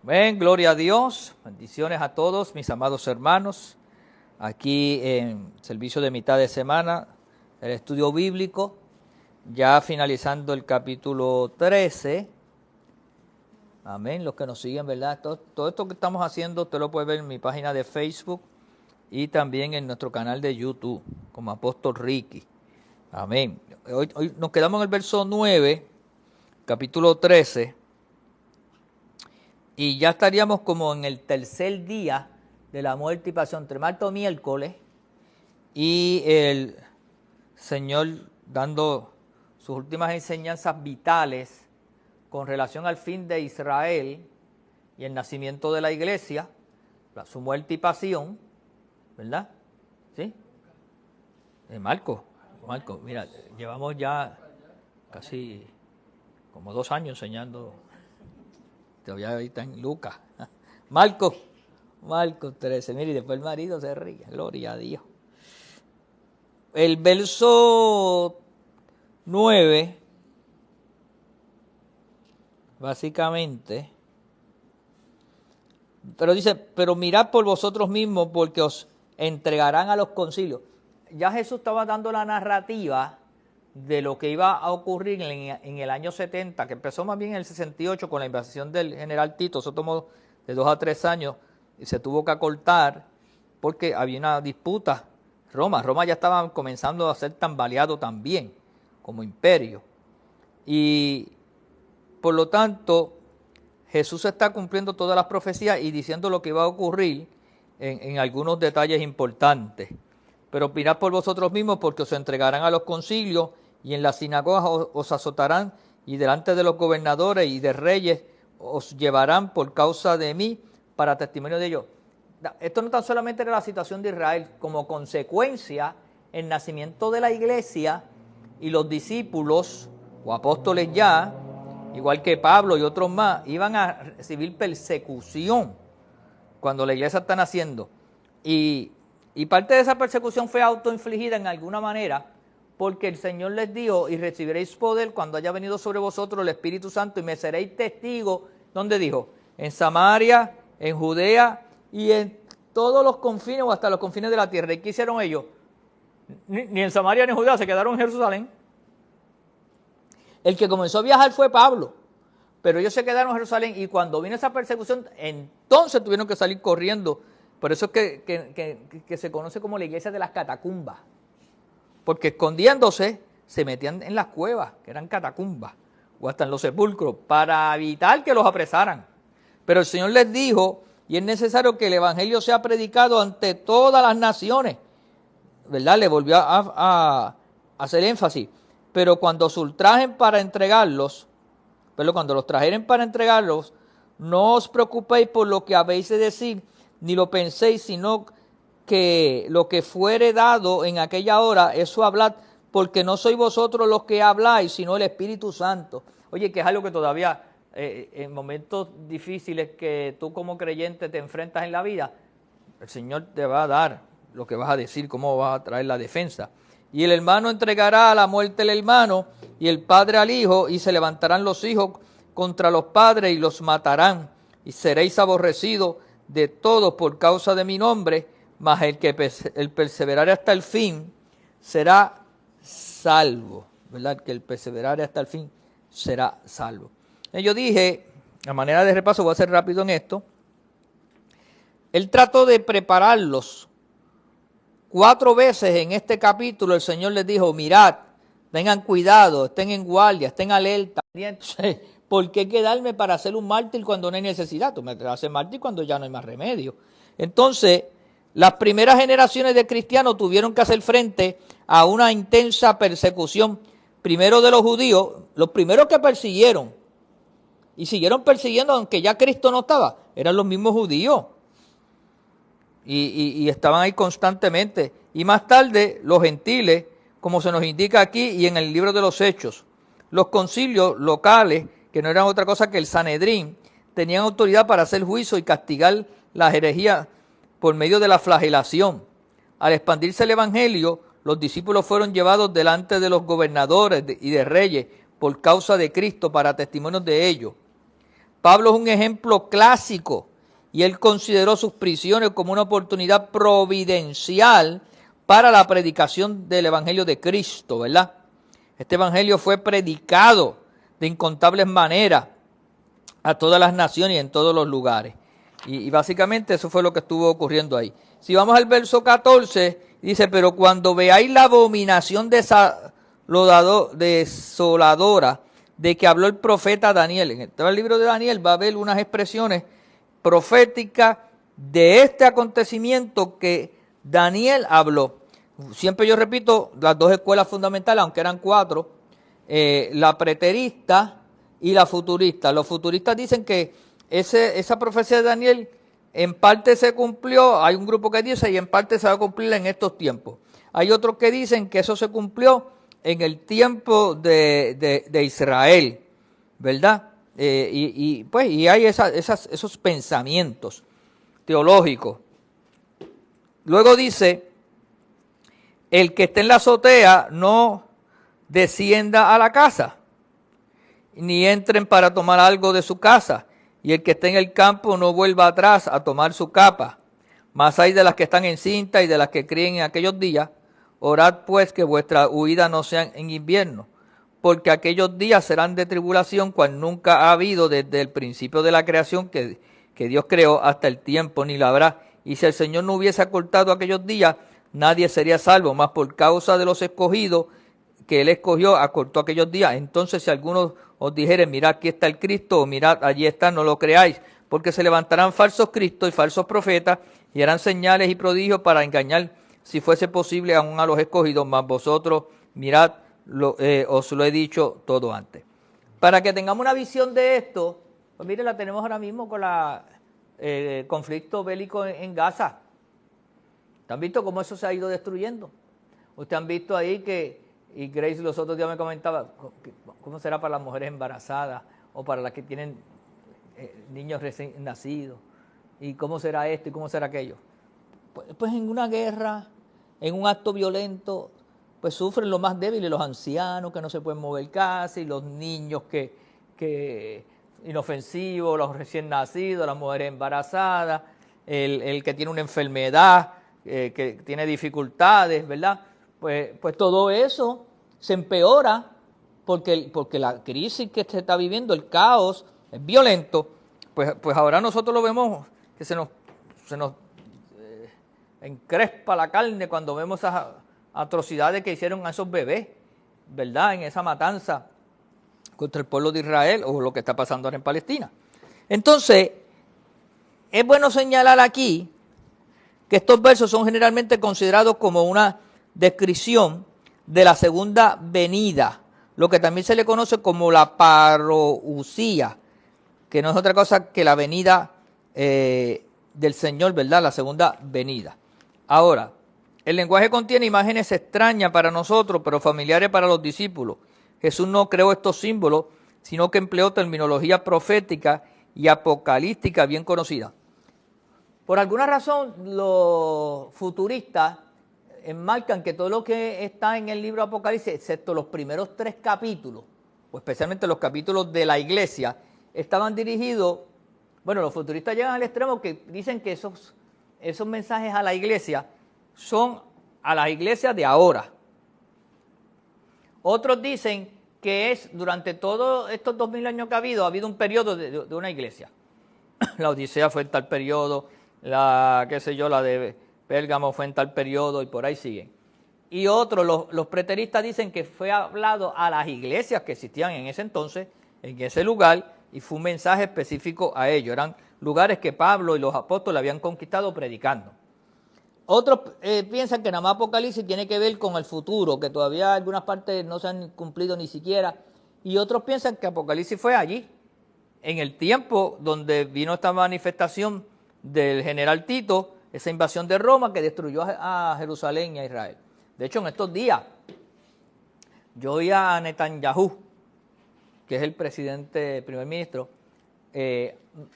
Ven, gloria a Dios, bendiciones a todos mis amados hermanos, aquí en servicio de mitad de semana, el estudio bíblico, ya finalizando el capítulo 13, amén, los que nos siguen, ¿verdad? Todo esto que estamos haciendo, usted lo puede ver en mi página de Facebook y también en nuestro canal de YouTube, como Apóstol Ricky, amén. Hoy nos quedamos en el verso 9, capítulo 13, y ya estaríamos como en el tercer día de la muerte y pasión, entre martes y miércoles, y el Señor dando sus últimas enseñanzas vitales con relación al fin de Israel y el nacimiento de la iglesia, su muerte y pasión, ¿verdad? ¿Sí? Marco, mira, llevamos ya casi como 2 años enseñando. Todavía ahí está en Lucas. Marcos 13. Mire, y después el marido se ríe. Gloria a Dios. El verso 9, básicamente, pero dice, pero mirad por vosotros mismos porque os entregarán a los concilios. Ya Jesús estaba dando la narrativa de lo que iba a ocurrir en el año 70, que empezó más bien en el 68 con la invasión del general Tito. Eso tomó de 2 a 3 años y se tuvo que acortar porque había una disputa. Roma ya estaba comenzando a ser tambaleado también como imperio. Y por lo tanto, Jesús está cumpliendo todas las profecías y diciendo lo que va a ocurrir en algunos detalles importantes. Pero opinad por vosotros mismos porque os entregarán a los concilios y en las sinagogas os azotarán y delante de los gobernadores y de reyes os llevarán por causa de mí para testimonio de ellos. Esto no tan solamente era la situación de Israel, como consecuencia el nacimiento de la iglesia y los discípulos o apóstoles ya, igual que Pablo y otros más, iban a recibir persecución cuando la iglesia está naciendo. Y parte de esa persecución fue autoinfligida en alguna manera, porque el Señor les dijo, y recibiréis poder cuando haya venido sobre vosotros el Espíritu Santo, y me seréis testigos, ¿dónde dijo? En Samaria, en Judea, y en todos los confines, o hasta los confines de la tierra. ¿Y qué hicieron ellos? Ni en Samaria ni en Judea, se quedaron en Jerusalén. El que comenzó a viajar fue Pablo, pero ellos se quedaron en Jerusalén, y cuando vino esa persecución, entonces tuvieron que salir corriendo. Por eso es que se conoce como la iglesia de las catacumbas, porque escondiéndose se metían en las cuevas, que eran catacumbas, o hasta en los sepulcros, para evitar que los apresaran. Pero el Señor les dijo, y es necesario que el evangelio sea predicado ante todas las naciones, ¿verdad? Le volvió a hacer énfasis. Pero cuando os ultrajen para entregarlos, cuando los trajeren para entregarlos, no os preocupéis por lo que habéis de decir, ni lo penséis, sino que lo que fuere dado en aquella hora, eso hablad, porque no sois vosotros los que habláis, sino el Espíritu Santo. Oye, que es algo que todavía en momentos difíciles que tú como creyente te enfrentas en la vida, el Señor te va a dar lo que vas a decir, cómo vas a traer la defensa. Y el hermano entregará a la muerte el hermano, y el padre al hijo, y se levantarán los hijos contra los padres y los matarán, y seréis aborrecidos de todos por causa de mi nombre, mas el que perseverare hasta el fin será salvo, ¿verdad? El que perseverare hasta el fin será salvo. Yo dije, a manera de repaso, voy a ser rápido en esto, él trató de prepararlos 4 veces en este capítulo. El Señor les dijo, mirad, tengan cuidado, estén en guardia, estén alerta. ¿Por qué quedarme para hacer un mártir cuando no hay necesidad? Tú me haces mártir cuando ya no hay más remedio. Entonces, las primeras generaciones de cristianos tuvieron que hacer frente a una intensa persecución. Primero de los judíos, los primeros que persiguieron, y siguieron persiguiendo aunque ya Cristo no estaba, eran los mismos judíos. Y estaban ahí constantemente. Y más tarde, los gentiles, como se nos indica aquí y en el libro de los Hechos. Los concilios locales, que no eran otra cosa que el Sanedrín, tenían autoridad para hacer juicio y castigar la herejía por medio de la flagelación. Al expandirse el evangelio, los discípulos fueron llevados delante de los gobernadores y de reyes por causa de Cristo para testimonios de ellos. Pablo es un ejemplo clásico y él consideró sus prisiones como una oportunidad providencial para la predicación del Evangelio de Cristo, ¿verdad? Este Evangelio fue predicado de incontables maneras a todas las naciones y en todos los lugares. Y básicamente eso fue lo que estuvo ocurriendo ahí. Si vamos al verso 14, dice, pero cuando veáis la abominación desoladora de que habló el profeta Daniel, en el libro de Daniel va a haber unas expresiones proféticas de este acontecimiento que Daniel habló. Siempre yo repito las dos escuelas fundamentales, aunque eran 4, la preterista y la futurista. Los futuristas dicen que esa profecía de Daniel en parte se cumplió, hay un grupo que dice, y en parte se va a cumplir en estos tiempos. Hay otros que dicen que eso se cumplió en el tiempo de Israel, ¿verdad? Y hay esos pensamientos teológicos. Luego dice, el que esté en la azotea no descienda a la casa, ni entren para tomar algo de su casa, y el que esté en el campo no vuelva atrás a tomar su capa. Mas hay de las que están encintas y de las que críen en aquellos días. Orad pues que vuestra huida no sea en invierno, porque aquellos días serán de tribulación cual nunca ha habido desde el principio de la creación que Dios creó hasta el tiempo, ni la habrá. Y si el Señor no hubiese acortado aquellos días, nadie sería salvo, mas por causa de los escogidos que Él escogió, acortó aquellos días. Entonces si algunos os dijere, mirad, aquí está el Cristo, o mirad, allí está, no lo creáis, porque se levantarán falsos cristos y falsos profetas, y harán señales y prodigios para engañar, si fuese posible, aún a los escogidos, mas vosotros, mirad, os lo he dicho todo antes. Para que tengamos una visión de esto, pues mire, la tenemos ahora mismo con el conflicto bélico en Gaza. ¿Ustedes han visto cómo eso se ha ido destruyendo? Ustedes han visto ahí que, y Grace los otros días me comentaba, ¿cómo será para las mujeres embarazadas o para las que tienen niños recién nacidos? ¿Y cómo será esto y cómo será aquello? Pues en una guerra, en un acto violento, pues sufren los más débiles, los ancianos que no se pueden mover casi, los niños que inofensivos, los recién nacidos, las mujeres embarazadas, el que tiene una enfermedad, que tiene dificultades, ¿verdad? Pues todo eso se empeora porque la crisis que se está viviendo, el caos, es violento. Pues ahora nosotros lo vemos que se nos encrespa la carne cuando vemos esas atrocidades que hicieron a esos bebés, ¿verdad? En esa matanza contra el pueblo de Israel o lo que está pasando ahora en Palestina. Entonces, es bueno señalar aquí que estos versos son generalmente considerados como una descripción de la segunda venida, lo que también se le conoce como la parousia, que no es otra cosa que la venida del Señor, ¿verdad? La segunda venida. Ahora, el lenguaje contiene imágenes extrañas para nosotros, pero familiares para los discípulos. Jesús no creó estos símbolos, sino que empleó terminología profética y apocalíptica bien conocida. Por alguna razón, los futuristas enmarcan que todo lo que está en el libro de Apocalipsis, excepto los primeros 3 capítulos, o especialmente los capítulos de la iglesia, estaban dirigidos, bueno, los futuristas llegan al extremo que dicen que esos mensajes a la iglesia son a las iglesias de ahora. Otros dicen que es durante todos estos 2000 años que ha habido un periodo de una iglesia. La Odisea fue en tal periodo, la de Pérgamo fue en tal periodo y por ahí siguen. Y otros, los preteristas dicen que fue hablado a las iglesias que existían en ese entonces, en ese lugar, y fue un mensaje específico a ellos. Eran lugares que Pablo y los apóstoles habían conquistado predicando. Otros piensan que nada más Apocalipsis tiene que ver con el futuro, que todavía algunas partes no se han cumplido ni siquiera. Y otros piensan que Apocalipsis fue allí, en el tiempo donde vino esta manifestación del general Tito, esa invasión de Roma que destruyó a Jerusalén y a Israel. De hecho, en estos días, yo oí a Netanyahu, que es el primer ministro,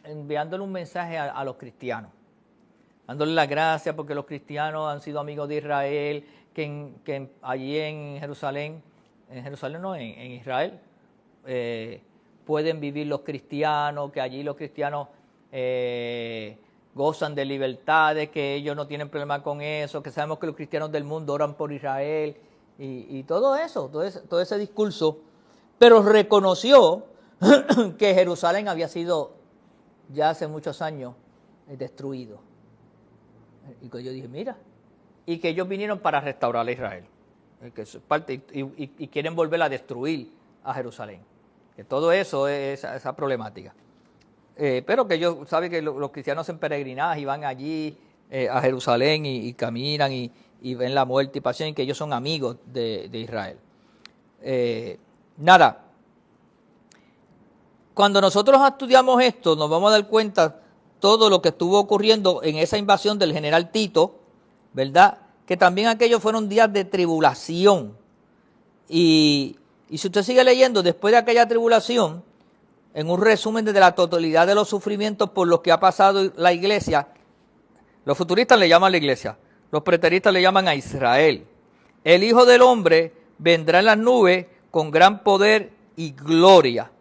enviándole un mensaje a los cristianos, dándole las gracias porque los cristianos han sido amigos de Israel, que allí en Jerusalén no, en Israel, pueden vivir los cristianos, que allí los cristianos gozan de libertades, que ellos no tienen problema con eso, que sabemos que los cristianos del mundo oran por Israel y todo eso, todo ese discurso, pero reconoció que Jerusalén había sido ya hace muchos años destruido. Y que yo dije, mira, y que ellos vinieron para restaurar a Israel, que es parte, y quieren volver a destruir a Jerusalén, que todo eso es esa problemática. Pero que ellos saben que los cristianos en peregrinaje y van allí a Jerusalén y caminan y ven la muerte y pasión, y que ellos son amigos de Israel. Nada, cuando nosotros estudiamos esto, nos vamos a dar cuenta todo lo que estuvo ocurriendo en esa invasión del general Tito, ¿verdad? Que también aquellos fueron días de tribulación. Y si usted sigue leyendo, después de aquella tribulación, en un resumen de la totalidad de los sufrimientos por los que ha pasado la iglesia, los futuristas le llaman a la iglesia, los preteristas le llaman a Israel. El Hijo del Hombre vendrá en las nubes con gran poder y gloria.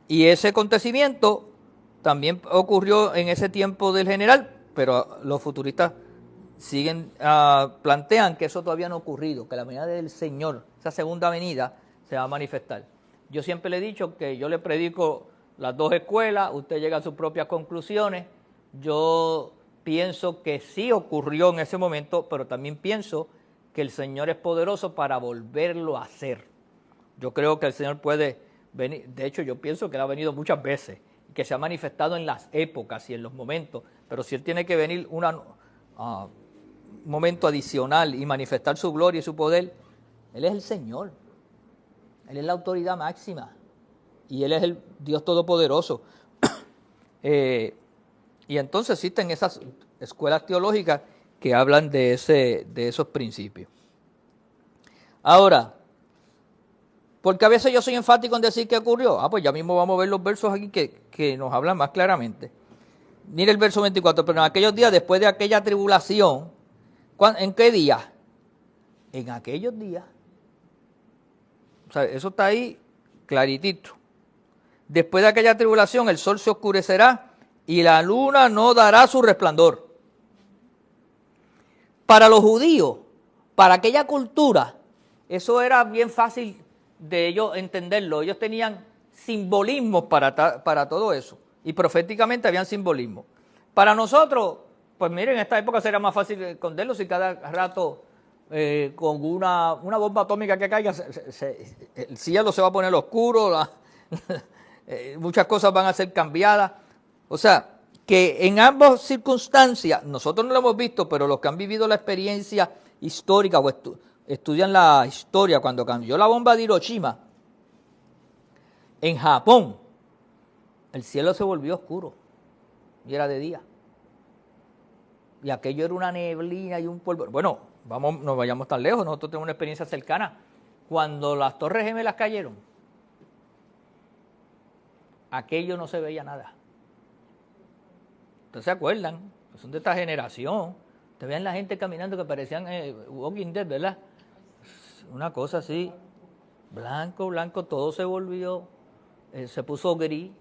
Y ese acontecimiento también ocurrió en ese tiempo del general, pero los futuristas plantean que eso todavía no ha ocurrido, que la venida del Señor, esa segunda venida, se va a manifestar. Yo siempre le he dicho que yo le predico las dos escuelas, usted llega a sus propias conclusiones. Yo pienso que sí ocurrió en ese momento, pero también pienso que el Señor es poderoso para volverlo a hacer. Yo creo que el Señor puede venir, de hecho yo pienso que Él ha venido muchas veces, que se ha manifestado en las épocas y en los momentos, pero si Él tiene que venir un momento adicional y manifestar su gloria y su poder, Él es el Señor. Él es la autoridad máxima y Él es el Dios Todopoderoso. Y entonces existen esas escuelas teológicas que hablan de esos principios. Ahora, porque a veces yo soy enfático en decir qué ocurrió. Pues ya mismo vamos a ver los versos aquí que nos hablan más claramente. Mira el verso 24, pero en aquellos días, después de aquella tribulación, ¿en qué día? En aquellos días. O sea, eso está ahí claritito. Después de aquella tribulación, el sol se oscurecerá y la luna no dará su resplandor. Para los judíos, para aquella cultura, eso era bien fácil de ellos entenderlo. Ellos tenían simbolismos para todo eso. Y proféticamente habían simbolismos. Para nosotros, pues miren, en esta época sería más fácil esconderlo si cada rato con una bomba atómica que caiga, el cielo se va a poner oscuro, muchas cosas van a ser cambiadas. O sea, que en ambas circunstancias, nosotros no lo hemos visto, pero los que han vivido la experiencia histórica o estudian la historia, cuando cayó la bomba de Hiroshima, en Japón, el cielo se volvió oscuro y era de día. Y aquello era una neblina y un polvo. Bueno, no vayamos tan lejos, nosotros tenemos una experiencia cercana. Cuando las Torres Gemelas cayeron, aquello no se veía nada. ¿Ustedes se acuerdan? Son de esta generación. Ustedes vean la gente caminando que parecían Walking Dead, ¿verdad? Una cosa así, blanco, todo se volvió, se puso gris.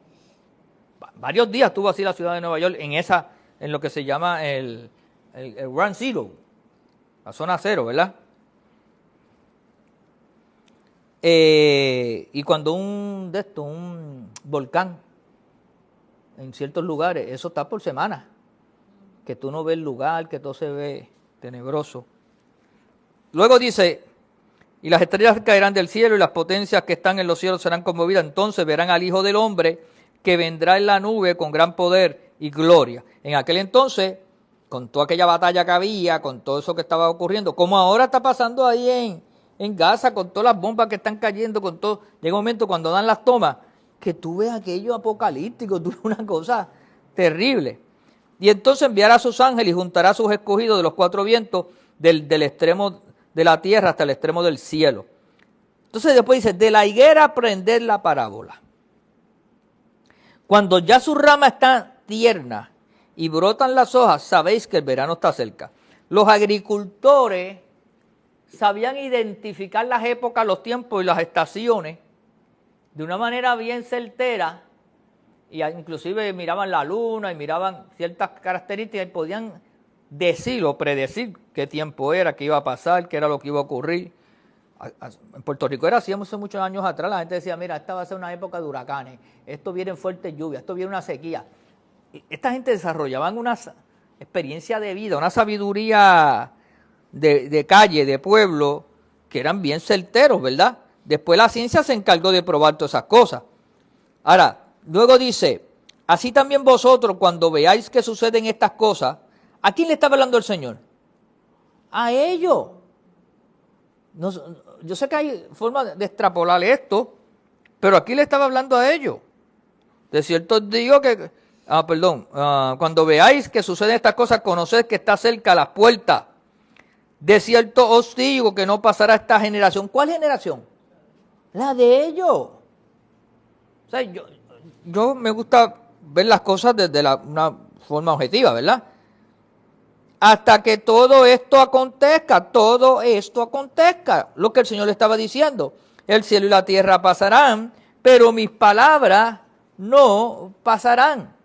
Varios días estuvo así la ciudad de Nueva York en lo que se llama el Ground Zero, la zona cero, ¿verdad? Y cuando un volcán en ciertos lugares, eso está por semanas, que tú no ves el lugar, que todo se ve tenebroso. Luego dice, y las estrellas caerán del cielo y las potencias que están en los cielos serán conmovidas, entonces verán al Hijo del Hombre que vendrá en la nube con gran poder y gloria. En aquel entonces, con toda aquella batalla que había, con todo eso que estaba ocurriendo, como ahora está pasando ahí en Gaza, con todas las bombas que están cayendo, con todo, llega un momento cuando dan las tomas, que tú ves aquello apocalíptico, tú ves una cosa terrible. Y entonces enviará a sus ángeles y juntará a sus escogidos de los cuatro vientos del extremo de la tierra hasta el extremo del cielo. Entonces después dice, de la higuera aprended la parábola. Cuando ya su rama está tierna y brotan las hojas, sabéis que el verano está cerca. Los agricultores sabían identificar las épocas, los tiempos y las estaciones de una manera bien certera, y inclusive miraban la luna y miraban ciertas características y podían decir o predecir qué tiempo era, qué iba a pasar, qué era lo que iba a ocurrir. En Puerto Rico era así hace muchos años atrás, la gente decía, mira, esta va a ser una época de huracanes, esto viene fuertes lluvias, esto viene una sequía. Esta gente desarrollaba una experiencia de vida, una sabiduría de calle, de pueblo, que eran bien certeros, ¿verdad? Después la ciencia se encargó de probar todas esas cosas. Ahora, luego dice, así también vosotros cuando veáis que suceden estas cosas, ¿a quién le está hablando el Señor? A ellos. No, yo sé que hay forma de extrapolar esto, pero aquí le estaba hablando a ellos. De cierto os digo que, cuando veáis que suceden estas cosas, conoced que está cerca las puertas. De cierto os digo que no pasará esta generación. ¿Cuál generación? La de ellos. O sea, yo me gusta ver las cosas desde una forma objetiva, ¿verdad? Hasta que todo esto acontezca, lo que el Señor le estaba diciendo. El cielo y la tierra pasarán, pero mis palabras no pasarán.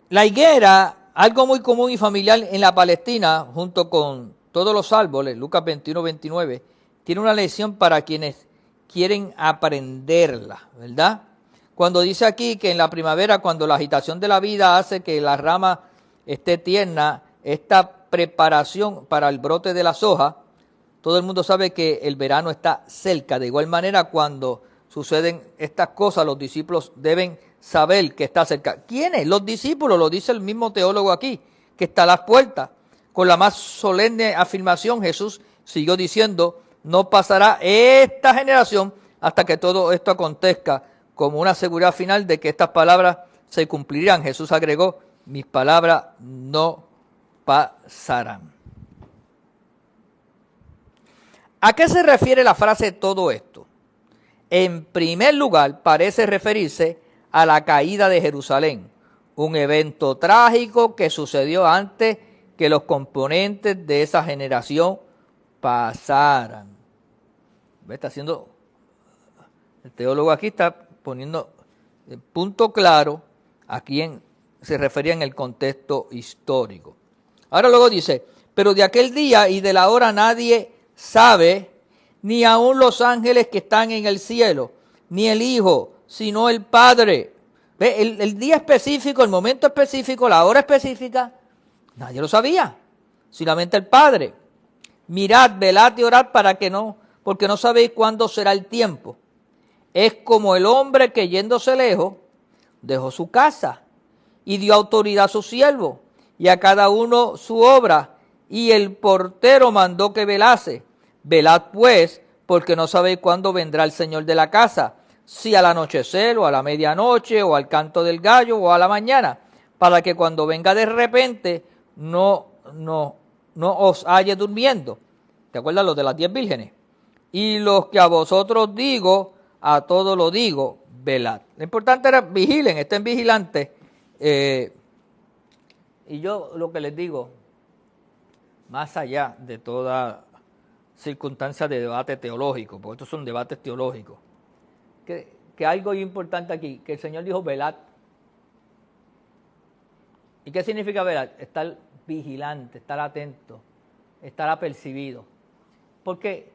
La higuera, algo muy común y familiar en la Palestina, junto con todos los árboles, Lucas 21, 29, tiene una lección para quienes quieren aprenderla, ¿verdad? Cuando dice aquí que en la primavera, cuando la agitación de la vida hace que la rama esté tierna, esta preparación para el brote de las hojas, todo el mundo sabe que el verano está cerca. De igual manera, cuando suceden estas cosas, los discípulos deben saber que está cerca. ¿Quiénes? Los discípulos, lo dice el mismo teólogo aquí, que está a las puertas. Con la más solemne afirmación, Jesús siguió diciendo, no pasará esta generación hasta que todo esto acontezca, como una seguridad final de que estas palabras se cumplirán. Jesús agregó, mis palabras no pasarán. ¿A qué se refiere la frase todo esto? En primer lugar, parece referirse a la caída de Jerusalén, un evento trágico que sucedió antes que los componentes de esa generación pasaran. Está haciendo, el teólogo aquí está poniendo el punto claro a quién se refería en el contexto histórico. Ahora luego dice, pero de aquel día y de la hora nadie sabe, ni aun los ángeles que están en el cielo, ni el Hijo, sino el Padre. ¿Ve? El día específico, el momento específico, la hora específica, nadie lo sabía, solamente el Padre. Mirad, velad y orad porque no sabéis cuándo será el tiempo. Es como el hombre que yéndose lejos, dejó su casa y dio autoridad a sus siervos y a cada uno su obra, y el portero mandó que velase. Velad pues, porque no sabéis cuándo vendrá el Señor de la casa, si al anochecer o a la medianoche o al canto del gallo o a la mañana, para que cuando venga de repente no os halle durmiendo. ¿Te acuerdas lo de las 10 vírgenes? Y los que a vosotros digo, a todos lo digo, velad. Lo importante era vigilen, estén vigilantes. Y yo lo que les digo, más allá de toda circunstancia de debate teológico, porque estos son debates teológicos, que algo importante aquí, que el Señor dijo velad. ¿Y qué significa velad? Estar vigilante, estar atento, estar apercibido. Porque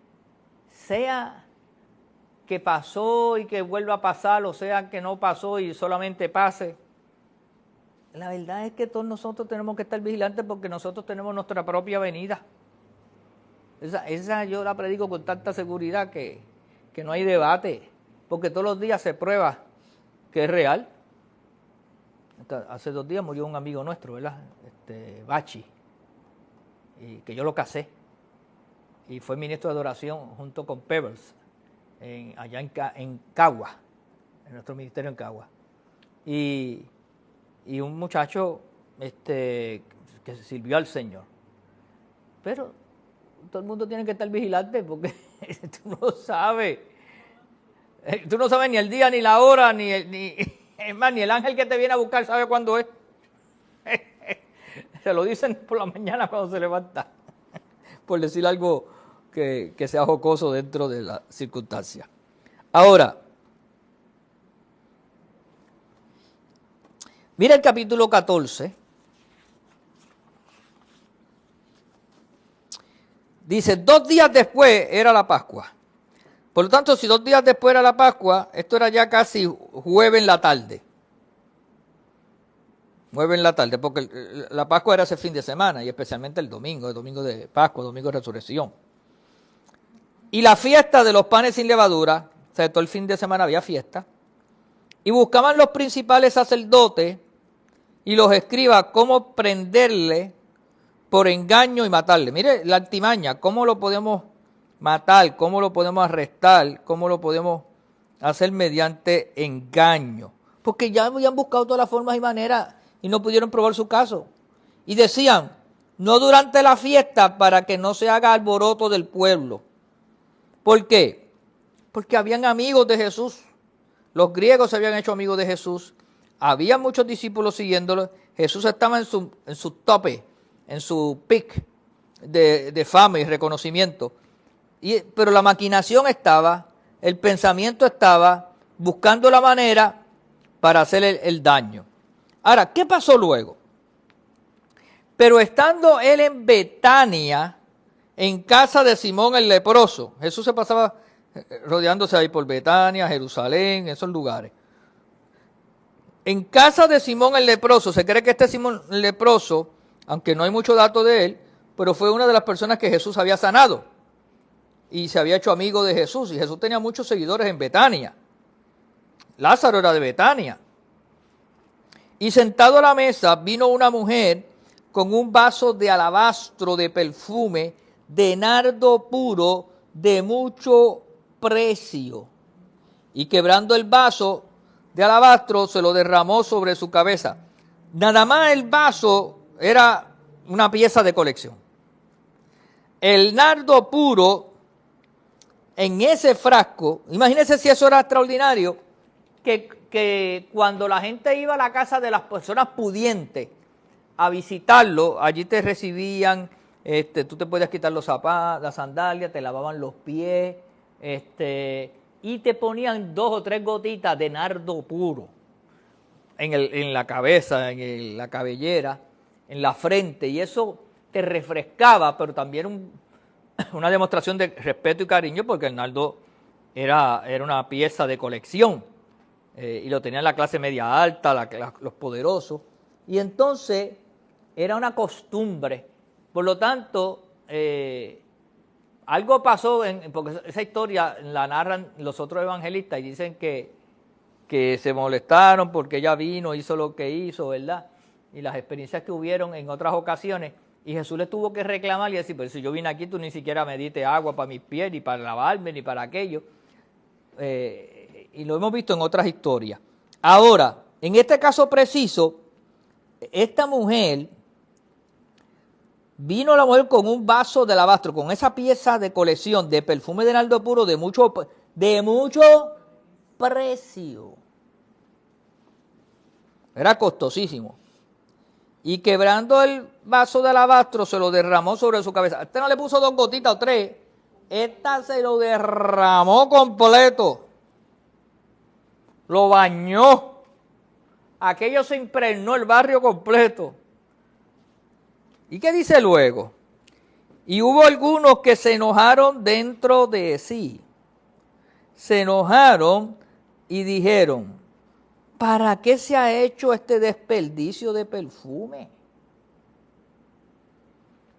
sea que pasó y que vuelva a pasar, o sea que no pasó y solamente pase, la verdad es que todos nosotros tenemos que estar vigilantes porque nosotros tenemos nuestra propia venida. Esa yo la predico con tanta seguridad que no hay debate, porque todos los días se prueba que es real. Hace 2 días murió un amigo nuestro, ¿verdad? Bachi, y que yo lo casé, y fue ministro de adoración junto con Pebbles, allá en Cagua, en nuestro ministerio en Cagua. Y un muchacho que sirvió al Señor. Pero todo el mundo tiene que estar vigilante porque tú no sabes. Tú no sabes ni el día, ni la hora, es más, ni el ángel que te viene a buscar sabe cuándo es. Se lo dicen por la mañana cuando se levanta, por decir algo que sea jocoso dentro de la circunstancia. Ahora, mira el capítulo 14. Dice, 2 días después era la Pascua. Por lo tanto, si 2 días después era la Pascua, esto era ya casi jueves en la tarde. Jueves en la tarde, porque la Pascua era ese fin de semana, y especialmente el domingo de Pascua, domingo de Resurrección. Y la fiesta de los panes sin levadura, o sea, todo el fin de semana había fiesta, y buscaban los principales sacerdotes y los escribas cómo prenderle por engaño y matarle. Mire la artimaña, cómo lo podemos matar, cómo lo podemos arrestar, cómo lo podemos hacer mediante engaño. Porque ya habían buscado todas las formas y maneras y no pudieron probar su caso. Y decían, no durante la fiesta para que no se haga alboroto del pueblo. ¿Por qué? Porque habían amigos de Jesús. Los griegos se habían hecho amigos de Jesús. Había muchos discípulos siguiéndolo. Jesús estaba en su tope, en su peak de fama y reconocimiento. Pero la maquinación estaba, el pensamiento estaba, buscando la manera para hacer el daño. Ahora, ¿qué pasó luego? Pero estando él en Betania, en casa de Simón el leproso, Jesús se pasaba rodeándose ahí por Betania, Jerusalén, esos lugares. En casa de Simón el leproso, se cree que este Simón el leproso, aunque no hay mucho dato de él, pero fue una de las personas que Jesús había sanado y se había hecho amigo de Jesús, y Jesús tenía muchos seguidores en Betania. Lázaro era de Betania. Y sentado a la mesa vino una mujer con un vaso de alabastro de perfume de nardo puro de mucho precio. Y quebrando el vaso de alabastro se lo derramó sobre su cabeza. Nada más el vaso era una pieza de colección. El nardo puro en ese frasco, imagínense si eso era extraordinario, que cuando la gente iba a la casa de las personas pudientes a visitarlo, allí te recibían, tú te podías quitar los zapatos, las sandalias, te lavaban los pies, y te ponían 2 o 3 gotitas de nardo puro en la cabeza, en la cabellera, en la frente, y eso te refrescaba, pero también una demostración de respeto y cariño, porque el nardo era una pieza de colección, y lo tenían la clase media alta, los poderosos, y entonces era una costumbre. Por lo tanto, algo pasó, porque esa historia la narran los otros evangelistas y dicen que se molestaron porque ella vino, hizo lo que hizo, ¿verdad? Y las experiencias que hubieron en otras ocasiones, y Jesús le tuvo que reclamar y decir, pero si yo vine aquí, tú ni siquiera me diste agua para mis pies, ni para lavarme, ni para aquello. Y lo hemos visto en otras historias. Ahora, en este caso preciso, esta mujer, vino la mujer con un vaso de alabastro, con esa pieza de colección de perfume de nardo puro de mucho precio. Era costosísimo. Y quebrando el vaso de alabastro, se lo derramó sobre su cabeza. Este no le puso 2 gotitas o 3. Esta se lo derramó completo. Lo bañó. Aquello se impregnó el barrio completo. ¿Y qué dice luego? Y hubo algunos que se enojaron dentro de sí. Se enojaron y dijeron, ¿para qué se ha hecho este desperdicio de perfume?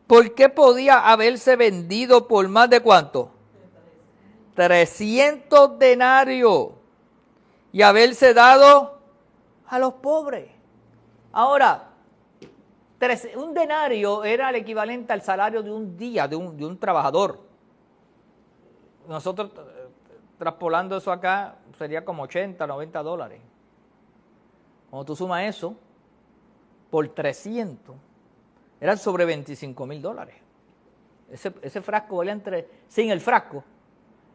¿Por qué podía haberse vendido por más de cuánto? 300 denarios y haberse dado a los pobres. Ahora, un denario era el equivalente al salario de un día de un trabajador. Nosotros, traspolando eso acá, sería como 80, 90 dólares. Cuando tú sumas eso por 300, eran sobre 25,000 dólares. Ese frasco valía sin el frasco,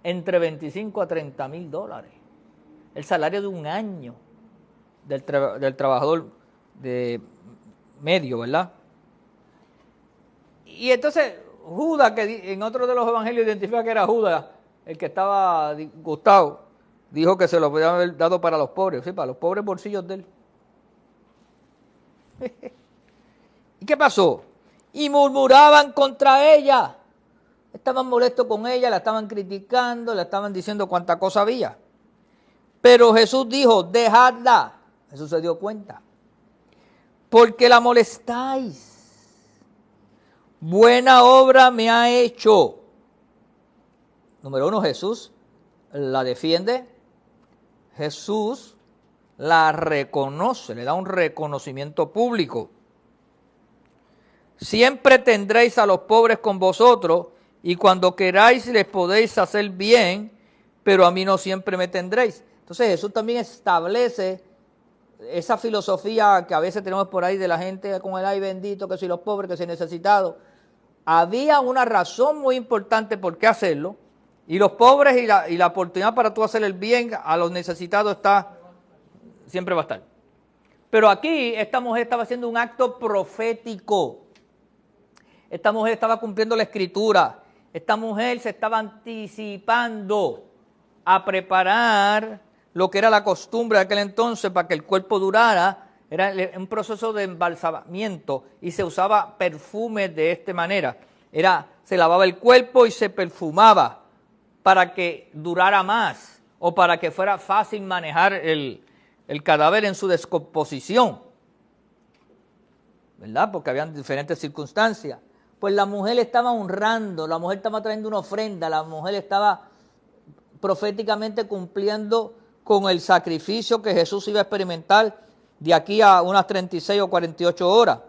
entre 25 a 30,000 dólares. El salario de un año del trabajador de medio, ¿verdad? Y entonces Judas, que en otro de los evangelios identifica que era Judas, el que estaba disgustado, dijo que se lo podían haber dado para los pobres, sí, para los pobres bolsillos de él. ¿Y qué pasó? Y murmuraban contra ella. Estaban molestos con ella, la estaban criticando, le estaban diciendo cuánta cosa había. Pero Jesús dijo, dejadla. Jesús se dio cuenta. Porque la molestáis. Buena obra me ha hecho. Número uno, Jesús la defiende. Jesús la reconoce, le da un reconocimiento público. Siempre tendréis a los pobres con vosotros, y cuando queráis les podéis hacer bien, pero a mí no siempre me tendréis. Entonces Jesús también establece esa filosofía que a veces tenemos por ahí de la gente con el ay bendito, que si los pobres, que si necesitados. Había una razón muy importante por qué hacerlo, y los pobres y la oportunidad para tú hacer el bien a los necesitados siempre va a estar. Pero aquí esta mujer estaba haciendo un acto profético. Esta mujer estaba cumpliendo la escritura. Esta mujer se estaba anticipando a preparar lo que era la costumbre de aquel entonces para que el cuerpo durara. Era un proceso de embalsamamiento y se usaba perfume de esta manera. Se lavaba el cuerpo y se perfumaba para que durara más o para que fuera fácil manejar el cadáver en su descomposición, ¿verdad? Porque habían diferentes circunstancias. Pues la mujer estaba honrando, la mujer estaba trayendo una ofrenda, la mujer estaba proféticamente cumpliendo con el sacrificio que Jesús iba a experimentar de aquí a unas 36 o 48 horas.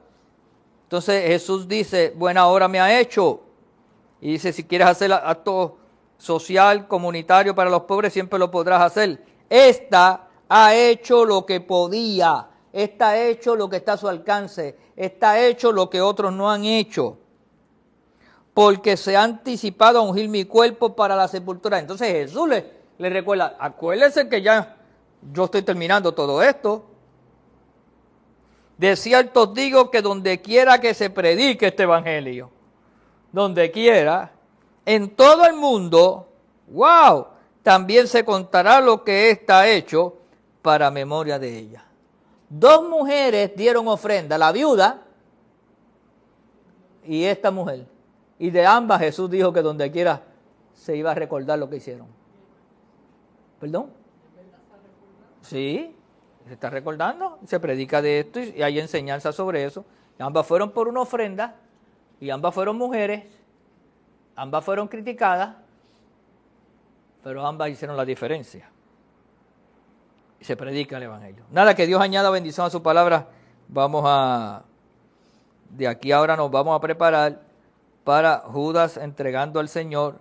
Entonces Jesús dice, buena obra me ha hecho. Y dice, si quieres hacer acto social, comunitario para los pobres, siempre lo podrás hacer. Esta ha hecho lo que podía, esta ha hecho lo que está a su alcance, esta ha hecho lo que otros no han hecho, porque se ha anticipado a ungir mi cuerpo para la sepultura. Entonces Jesús le recuerda, acuérdense que ya yo estoy terminando todo esto. De cierto os digo que donde quiera que se predique este evangelio, donde quiera, en todo el mundo, wow, también se contará lo que está hecho para memoria de ella. Dos mujeres dieron ofrenda, la viuda y esta mujer. Y de ambas Jesús dijo que donde quiera se iba a recordar lo que hicieron. ¿Perdón? Sí, se está recordando, se predica de esto y hay enseñanza sobre eso. Y ambas fueron por una ofrenda y ambas fueron mujeres, ambas fueron criticadas, pero ambas hicieron la diferencia. Y se predica el evangelio. Nada, que Dios añada bendición a su palabra. De aquí ahora nos vamos a preparar para Judas entregando al Señor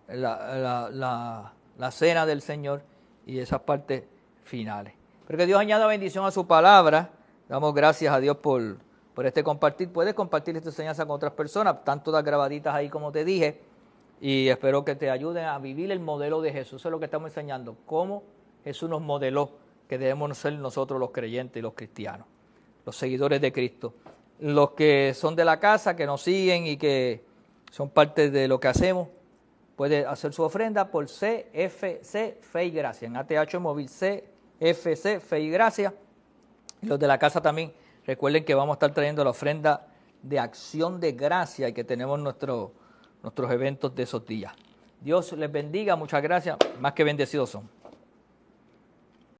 la cena del Señor y esas partes finales. Pero que Dios añada bendición a su palabra. Damos gracias a Dios por este compartir. Puedes compartir esta enseñanza con otras personas, tanto las grabaditas ahí como te dije, y espero que te ayuden a vivir el modelo de Jesús. Eso es lo que estamos enseñando, cómo Jesús nos modeló que debemos ser nosotros los creyentes y los cristianos, los seguidores de Cristo. Los que son de la casa, que nos siguen y que son parte de lo que hacemos, puede hacer su ofrenda por CFC Fe y Gracia, en ATH Móvil CFC Fe y Gracia. Y los de la casa también, recuerden que vamos a estar trayendo la ofrenda de acción de gracia y que tenemos nuestros eventos de esos días. Dios les bendiga, muchas gracias, más que bendecidos son.